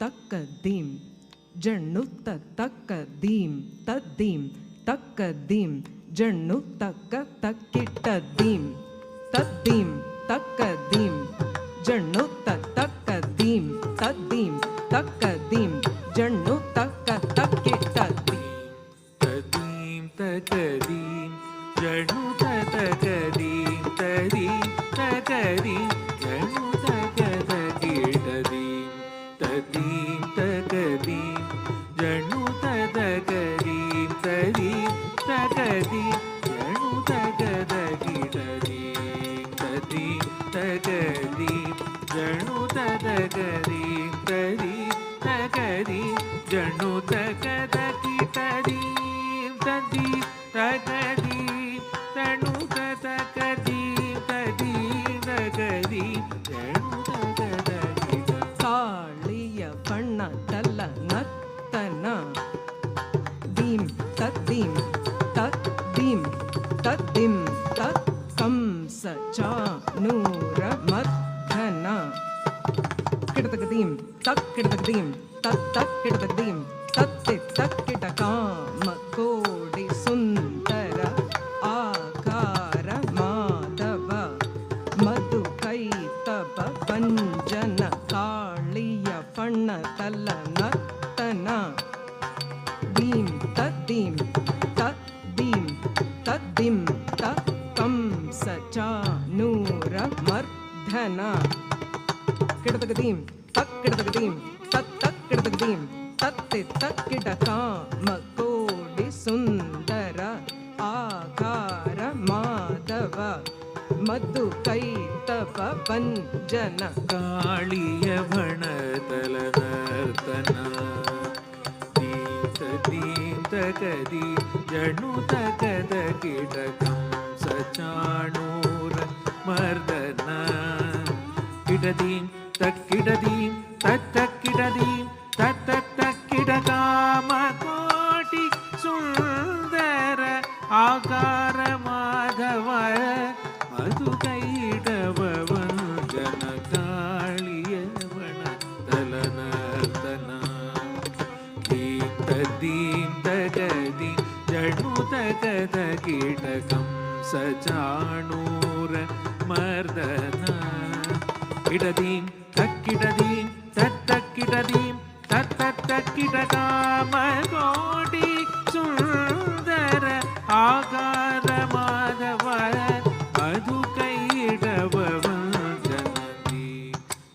ತಕ್ಕದೀಂ ಜಣ್ಣು ತಕ್ಕದೀಂ ತದ್ದೀಂ ತಕ್ಕದೀಂ ಜಣ್ಣು ತಕ್ಕ ತಕ್ಕಿಟ್ಟದೀಂ ತದ್ದೀಂ ತಕ್ಕದೀಂ ಜಣ್ಣು ತಕ್ಕದೀಂ ತದ್ದೀಂ ತಕ್ಕದೀಂ ಜಣ್ಣು ತಕ್ಕ ತಕ್ಕಿಟ್ಟದೀಂ ತದ್ದೀಂ ತಕದೀಂ ಜಣ್ಣು ತಕದೀಂ ತದೀಂ ತಕದೀಂ ಜಣ್ಣು ತಕದೀಂ ತದ್ದೀಂ ತಕದೀಂ ಜಣ್ಣು ತಕದೀಂ ತದೀಂ ತಕದೀಂ ಜಣ್ಣು ತಕದೀಂ ತದ್ದೀಂ ತಕದೀಂ ಜಣ್ಣು ತಕದೀಂ ತದೀಂ ತಕದೀಂ ಜಣ್ಣು ತಕದೀಂ ತದ್ದೀಂ ತಕದೀಂ ತಣ್ಣು ತಕದೀಂ ತದೀಂ ತಕದೀಂ ಜಣ್ಣು ತಕದೀಂ ಕಾಳಿಯ ಬಣ್ಣ ತಲ್ಲ ನರ್ತನ ದೀಂ ತದ್ದೀಂ ತದ್ದೀಂ ತದ್ದಿಂ ತತ್ ಕಂಸ ಚಾನೂರ ಮರ್ಧನ ಕಿಡತಗದೀಂ ತಕ್ ಕಿಡತಗದೀಂ ತತ್ ತಕ್ ಕಿಡತಗದೀಂ ತತ್ತಿ ತಕ್ಕಿಟ ಕಾಮ ಕೋಡಿ ಸುಂದರ ಆಕಾರ ಮಾಧವ ಮಧು ಕೈತಪ ಪಂಜನ ಕಾಳಿಯ ಪಣ್ಣ ತಲ್ಲ ನರ್ತನ ದೀಂ ತದ್ದೀಂ ತದ್ದೀಂ ತದ್ದಿಂ ತತ್ ಕಂಸ ಚಾನೂರ ಮರ್ಧನ ಕಿಡತಗದೀಂ ತಕ್ ಕಿಡತಗದೀಂ ತತ್ ತಕ್ ಕಿಡತಗದೀಂ ತತ್ತಿ ತಕ್ಕಿಟ ಕಾಮ ಕೋಡಿ ಸುಂದರ ಆಕಾರ ಮಾಧವ ಮಧು ಕೈತಪ ಪಂಜನ ಕಾಳಿಯ ಬಣತಲ ನರ್ತನ ದೀಂ ತಕದೀಂ ಜಣ್ಣು ತಕದ ಕಿಟಕಂ ಸಚಾಣೂರ ಮರ್ದನ ಕಿಡದೀಂ ತಕ್ಕಿಡದೀಂ ತತ್ತಕ್ಕಿಡದೀಂ ತತ್ತಕ್ಕಿಡ ಕಾಮ ಕೋಟಿ ಸುಂದರ ಆಕಾರ ಮಾಧವ ಮಧು ಕೈಡವ ವಂದನ ಕಾಳಿಯ ಬಣ ತಲನರ್ತನ ದೀಂ ತದ್ದೀಂ ತಕದೀಂ ಜಣ್ಣು ತಕದ ಕೀಟಕಂ ಸಚಾಣೂರ ಮರ್ದನ ಕಿಡದೀಂ ತಕ್ಕಿಡದೀಂ ತತ್ತಕ್ಕಿಡದೀಂ ತತ್ತಕ್ಕಿಡ ಕಾಮ ಕೋಟಿ ಸುಂದರ ಆಕಾರ ಮಾಧವ ಮಧು ಕೈಡವ ವಂದನದಿ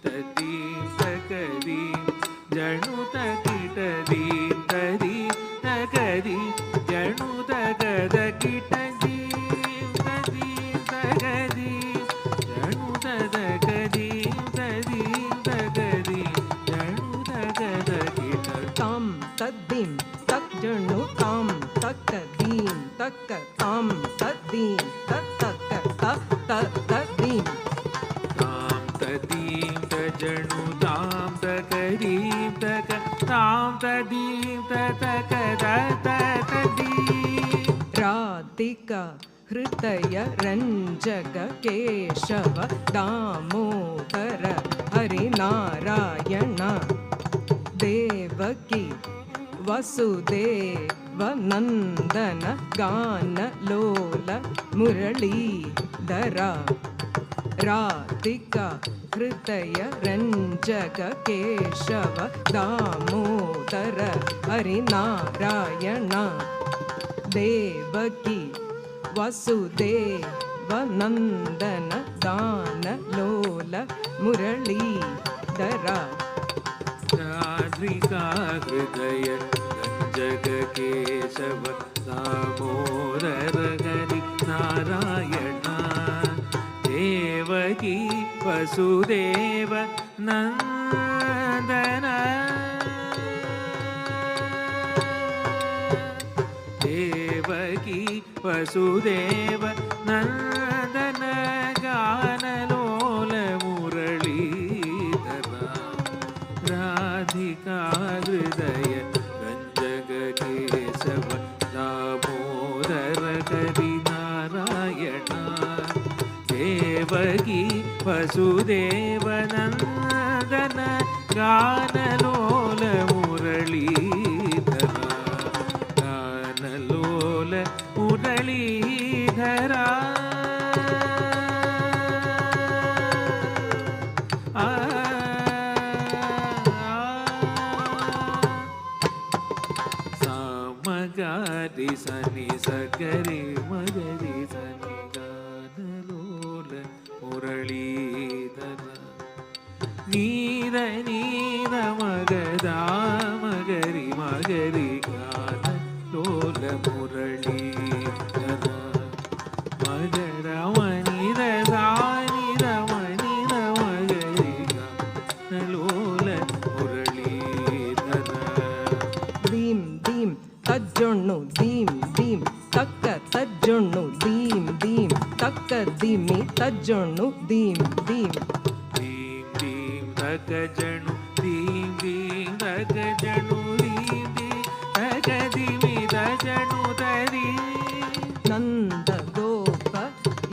ತದ್ದೀಂ ತಕದೀಂ ಜಣ್ಣು ತಕಿಟದೀಂ ತದೀಂ ತಕದೀಂ ಜಣ್ಣು ತಕದ ಕಿಟದೀಂ ತದೀಂ ತಕದೀಂ ಜಣ್ಣು ತಕದೀಂ ತದೀಂ ತಕದೀಂ ಜಣ್ಣು ತಕದ ಕಿಟ ತಾಂ ತದ್ದೀಂ ತಕ್ ಜಣ್ಣು ತಾಂ ತಕ್ಕದೀಂ ತಕ್ಕ ತಾಂ ತದ್ದೀಂ ತತ್ತಕ್ಕ ತದ್ದೀಂ ತಾಂ ತದೀಂ ತಜಣ್ಣು ತಾಂ ತಕದೀಂ ತಕ ತಾಂ ತದೀಂ ತತಕದ ತದೀಂ ರಾಧಿಕಾ ಹೃದಯ ರಂಜಕ ಕೇಶವ ದಾಮೋದರ ಹರಿನಾರಾಯಣ ದೇವಕಿ ವಸುದೇವ ನಂದನ ಗಾನ ಲೋಲ ಮುರಳೀಧರ ರಾಧಿಕಾ ಹೃದಯ ರಂಜಕ ಕೇಶವ ದಾಮೋದರ ಹರಿನಾರಾಯಣ ದೇವಕಿ ವಸುದೇವ ನಂದನ ಗಾನ ಲೋಲ ಮುರಳೀಧರ ರಾಧಿಕಾ ಹೃದಯ ರಂಜಕ ಕೇಶವ ದಾಮೋದರ ಹರಿ ನಾರಾಯಣ ದೇವಕಿ ವಸುದೇವ ನಂದನ ದೇವಕಿ ವಸುದೇವ ನಂದನ ಗಾನಲೋಲ ಮುರಳೀಧರ ರಾಧಿಕಾ ಹೃದಯ ರಂಜಕ ಕೇಶವ ದಾಮೋದರ ಹರಿ ನಾರಾಯಣ ದೇವಕಿ ವಸುದೇವ ನಂದನ ಗಾನಲೋಲ ಗಾರಿ ಸನಿ ಸಗರಿ ಮಗರಿ ಸನಿ ಗಾನಲೋಲ ಮುರಳೀಧರ ನೀರ ನೀರ ಮಗದ ಮಗರಿ ಮಗರಿ ಗಾನಲೋಲ ಮುರಳೀಧರ ಮಗರ ಮನಿದ ಸಾನಿದ ಮನಿದ ಮಗರಿ ಗಾನಲೋಲ ಮುರಳೀಧರ ದೀಂ ದೀಂ ತಜ್ಜೊಣ್ಣು ದೀಂ ದೀಂ ತಕ್ಕ ತಜ್ಜೊಣ್ಣು ದೀಂ ದೀಂ ತಕ್ಕ ದಿಮಿ ತಜ್ಜೊಣ್ಣು ದೀಂ ದೀಂ ದೀಂ ದೀಂ ತಕ ಜಣು ದೀಂ ದೀಂ ತಕ ಜಣು ದೀಂ ದೀಂ ತಕ ದಿಮಿ ತಜಣು ತರಿ ನಂದ ಗೋಪ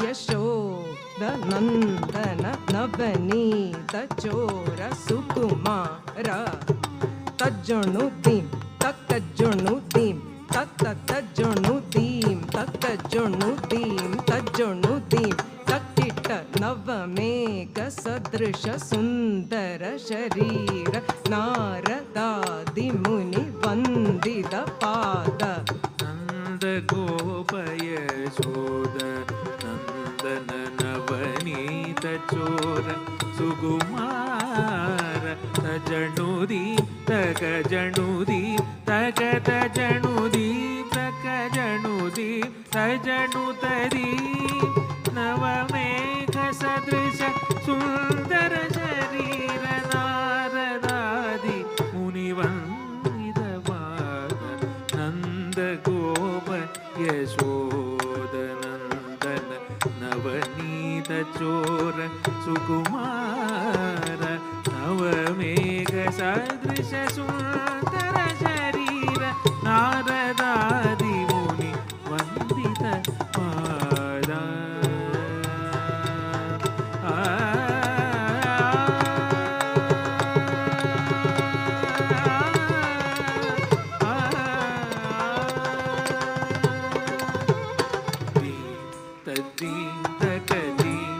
ಯಶೋದ ನಂದನ ನವನೀತ ಚೋರ ಸುಕುಮಾರ ತಜ್ಜೊಣ್ಣು ದೀಂ ತಕ್ಕ ಜೊಣ್ಣು ದೀಂ ತಕ್ಕ ತಜ್ಜೊಣ್ಣು ದೀಂ ತಕ್ಕ ಜೊಣ್ಣು ದೀಂ ತಜ್ಜೊಣ್ಣು ದೀಂ ತಕ್ಕಿಟ್ಟ ನವಮೇಘ ಸದೃಶ ಸುಂದರ ಶರೀರ ನಾರದಾದಿ ಮುನಿ ವಂದಿದ ಪಾದ ನಂದ ಗೋಪಯ ಶೋದ ನಂದನ ನವನೀತ ಚೋರ ಸುಗುಮಾರ ತಜಣುದಿ ತಕ ಜಣುದಿ ತಕ ತಜಣುದಿ ತಕ ಜಣುದಿ ತಜಣು ತರಿ ನವಮೇಘ ಸದೃಶ ಸುಂದರ ಶರೀರ ನಾರದಾದಿ ಮುನಿವಂದಿದ ಪಾದ ನಂದ ಗೋಪ ಯಶೋದ ನಂದನ ನವನೀತ ಚೋರ ಸುಕುಮಾರ ನವಮೇಘ ಸದೃಶ ಸುಂದರ ಶರೀರ ನಾರದಾದಿ ಮುನಿ ವಂದಿತ ಪಾದ ತದ್ದೀಂ ತಕದೀಂ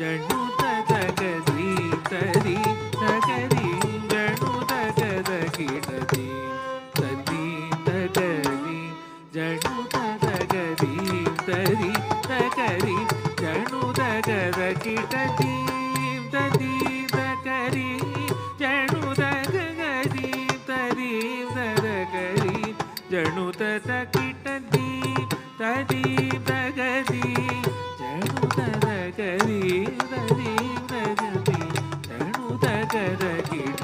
ಜಣು ತಗದೀಂ ತದೀಂ ತಗದೀಂ ಜಣು ತಗದ ಕಿಡದೀಂ ತದ್ದೀಂ ತಗದೀಂ ಜಣು ತಗದೀಂ ತದೀಂ ತಗದೀಂ ಜಣು ತಗದ ಕಿಡದೀಂ ತದೀಂ ತಗದೀಂ ಜಣು ತಗದೀಂ ತದೀಂ ತಗದೀಂ ಜಣು ತದ ಕಿಡದೀಂ ತದೀಂ ತಗದೀಂ ಜಣು ತದ ಕದೀಂ ತದೀಂ ತಗದೀಂ ಜಣು ತಗದ ಕಿಡ